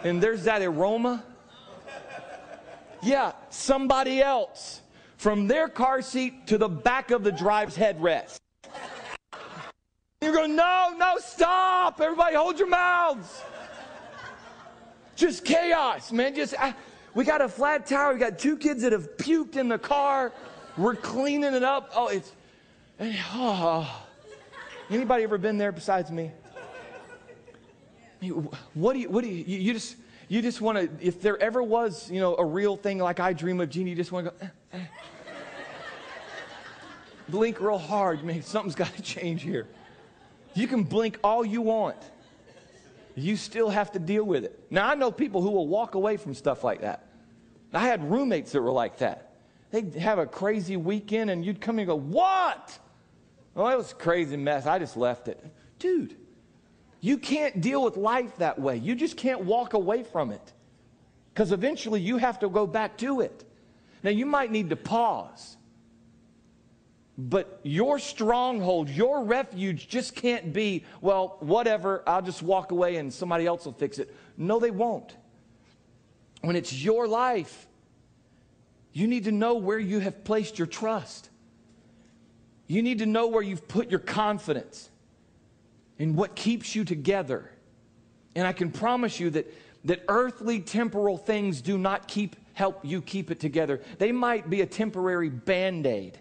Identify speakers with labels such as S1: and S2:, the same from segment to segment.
S1: and there's that aroma. Yeah, somebody else from their car seat to the back of the driver's headrest. You're going, no, stop. Everybody hold your mouths. Just chaos, man. We got a flat tire. We got 2 kids that have puked in the car. We're cleaning it up. Anybody ever been there besides me? What do you just want to, if there ever was, a real thing like I Dream of Jeannie, you just want to go, blink real hard. Man, something's got to change here. You can blink all you want. You still have to deal with it. Now, I know people who will walk away from stuff like that. I had roommates that were like that. They'd have a crazy weekend, and you'd come in and go, what? Oh, it was a crazy mess. I just left it. Dude, you can't deal with life that way. You just can't walk away from it. Because eventually you have to go back to it. Now, you might need to pause. But your stronghold, your refuge just can't be, well, whatever, I'll just walk away and somebody else will fix it. No, they won't. When it's your life, you need to know where you have placed your trust. You need to know where you've put your confidence and what keeps you together. And I can promise you that earthly temporal things do not help you keep it together. They might be a temporary Band-Aid.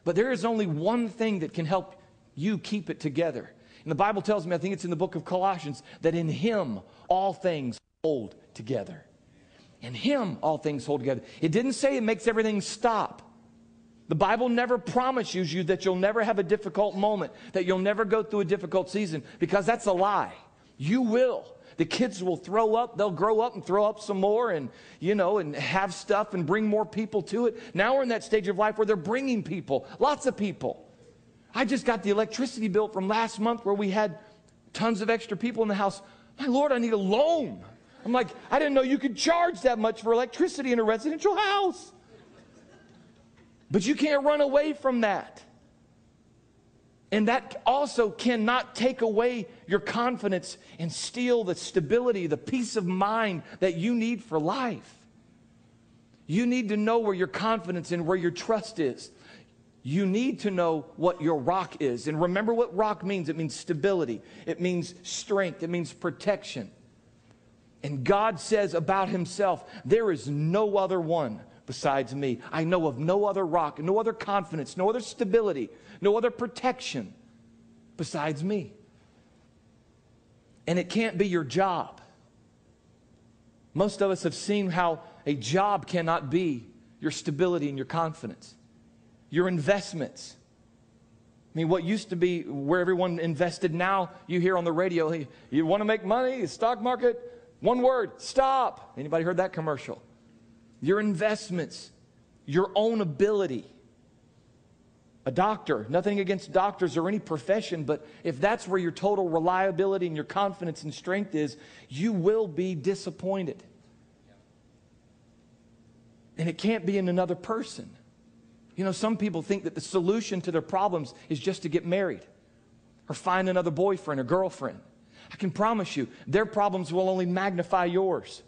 S1: But there is only one thing that can help you keep it together. And the Bible tells me, I think it's in the book of Colossians, that in Him all things hold together. In Him all things hold together. It didn't say it makes everything stop. The Bible never promises you that you'll never have a difficult moment, that you'll never go through a difficult season, because that's a lie. You will. The kids will throw up. They'll grow up and throw up some more and have stuff and bring more people to it. Now we're in that stage of life where they're bringing people, lots of people. I just got the electricity bill from last month where we had tons of extra people in the house. My Lord, I need a loan. I'm like, I didn't know you could charge that much for electricity in a residential house. But you can't run away from that. And that also cannot take away your confidence and steal the stability, the peace of mind that you need for life. You need to know where your confidence and where your trust is. You need to know what your rock is. And remember what rock means. It means stability. It means strength. It means protection. And God says about Himself, there is no other one besides me. I know of no other rock, no other confidence, no other stability, no other protection besides me. And it can't be your job. Most of us have seen how a job cannot be your stability and your confidence. Your investments. I mean, what used to be where everyone invested, now you hear on the radio, hey, you want to make money, the stock market, one word, stop. Anybody heard that commercial? Your investments, your own ability. A doctor, nothing against doctors or any profession, but if that's where your total reliability and your confidence and strength is, you will be disappointed. And it can't be in another person. You know, some people think that the solution to their problems is just to get married or find another boyfriend or girlfriend. I can promise you, their problems will only magnify yours.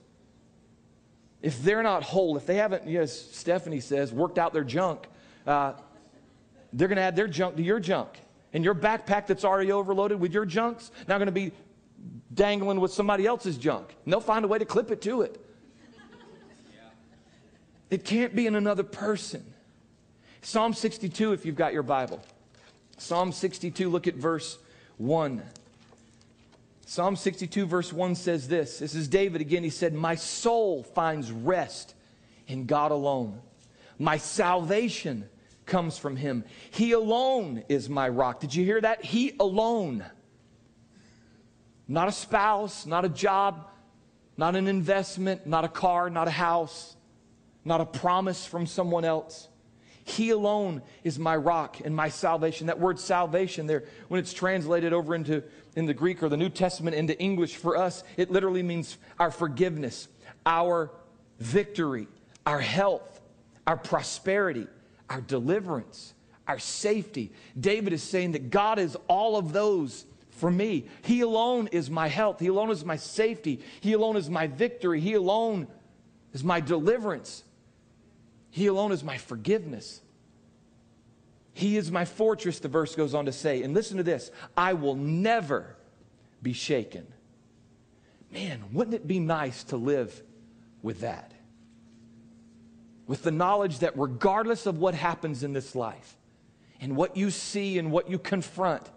S1: If they're not whole, if they haven't, as Stephanie says, worked out their junk, they're going to add their junk to your junk. And your backpack that's already overloaded with your junk's now going to be dangling with somebody else's junk. And they'll find a way to clip it to it. It can't be in another person. Psalm 62, if you've got your Bible. Psalm 62, look at verse 1. Psalm 62, verse 1 says this. This is David again. He said, my soul finds rest in God alone. My salvation comes from Him. He alone is my rock. Did you hear that? He alone. Not a spouse, not a job, not an investment, not a car, not a house, not a promise from someone else. He alone is my rock and my salvation. That word salvation there, when it's translated over in the Greek or the New Testament into English for us, it literally means our forgiveness, our victory, our health, our prosperity, our deliverance, our safety. David is saying that God is all of those for me. He alone is my health. He alone is my safety. He alone is my victory. He alone is my deliverance. He alone is my forgiveness. He is my fortress, the verse goes on to say. And listen to this. I will never be shaken. Man, wouldn't it be nice to live with that? With the knowledge that regardless of what happens in this life, and what you see and what you confront,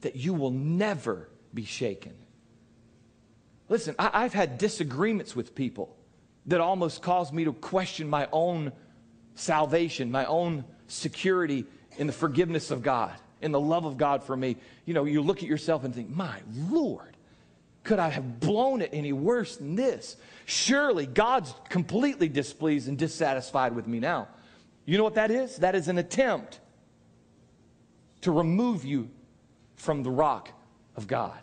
S1: that you will never be shaken. Listen, I've had disagreements with people that almost caused me to question my own salvation, my own security in the forgiveness of God, in the love of God for me. You know, you look at yourself and think, my Lord, could I have blown it any worse than this? Surely God's completely displeased and dissatisfied with me now. You know what that is? That is an attempt to remove you from the rock of God.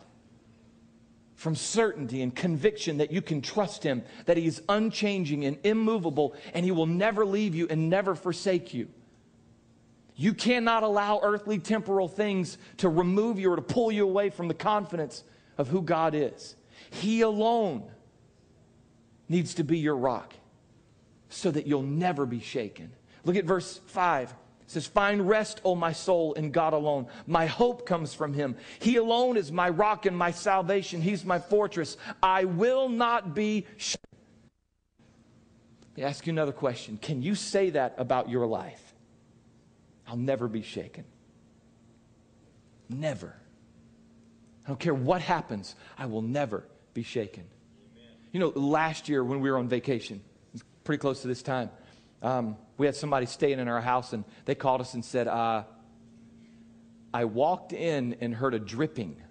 S1: From certainty and conviction that you can trust Him, that He is unchanging and immovable, and He will never leave you and never forsake you. You cannot allow earthly temporal things to remove you or to pull you away from the confidence of who God is. He alone needs to be your rock so that you'll never be shaken. Look at verse 5. It says, find rest, O my soul, in God alone. My hope comes from Him. He alone is my rock and my salvation. He's my fortress. I will not be shaken. Let me ask you another question. Can you say that about your life? I'll never be shaken. Never. I don't care what happens. I will never be shaken. Amen. You know, last year when we were on vacation, it's pretty close to this time, we had somebody staying in our house, and they called us and said, I walked in and heard a dripping.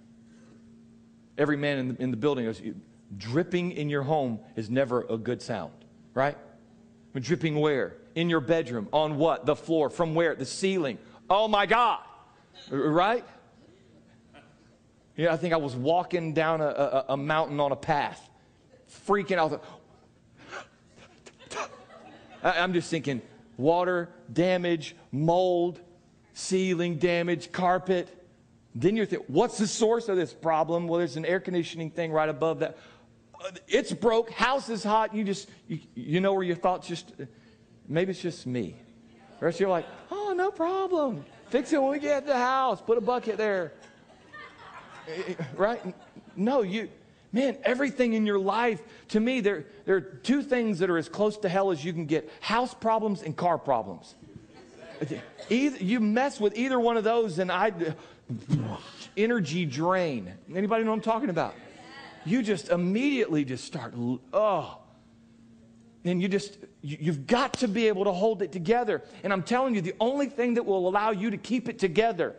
S1: Every man in the building goes, dripping in your home is never a good sound, right? But dripping where? In your bedroom. On what? The floor. From where? The ceiling. Oh my God. Right? Yeah, I think I was walking down a mountain on a path, freaking out. I'm just thinking, water damage, mold, ceiling damage, carpet. Then you're thinking, what's the source of this problem? Well, there's an air conditioning thing right above that. It's broke, house is hot. You know where your thoughts just, maybe it's just me. The rest of you are like, oh, no problem. Fix it when we get to the house. Put a bucket there. Right? No, man, everything in your life, to me, there are two things that are as close to hell as you can get. House problems and car problems. You mess with either one of those and energy drain. Anybody know what I'm talking about? You just immediately just start, and you've got to be able to hold it together. And I'm telling you, the only thing that will allow you to keep it together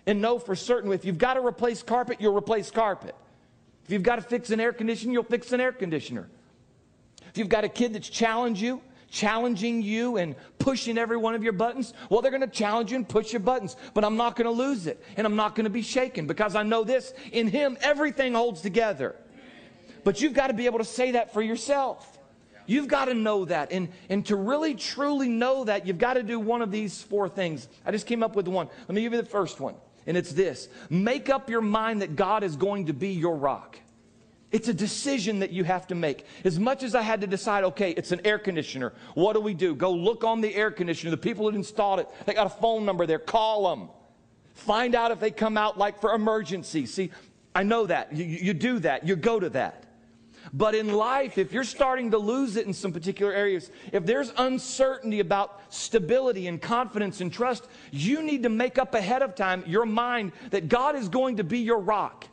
S1: and know for certain, if you've got to replace carpet, you'll replace carpet. If you've got to fix an air conditioner, you'll fix an air conditioner. If you've got a kid that's challenging you and pushing every one of your buttons, well, they're going to challenge you and push your buttons. But I'm not going to lose it, and I'm not going to be shaken, because I know this, in Him, everything holds together. But you've got to be able to say that for yourself. You've got to know that. And to really, truly know that, you've got to do one of these four things. I just came up with one. Let me give you the first one. And it's this. Make up your mind that God is going to be your rock. It's a decision that you have to make. As much as I had to decide, okay, it's an air conditioner. What do? Go look on the air conditioner. The people that installed it, they got a phone number there. Call them. Find out if they come out like for emergency. See, I know that. You do that. You go to that. But in life, if you're starting to lose it in some particular areas, if there's uncertainty about stability and confidence and trust, you need to make up ahead of time your mind that God is going to be your rock.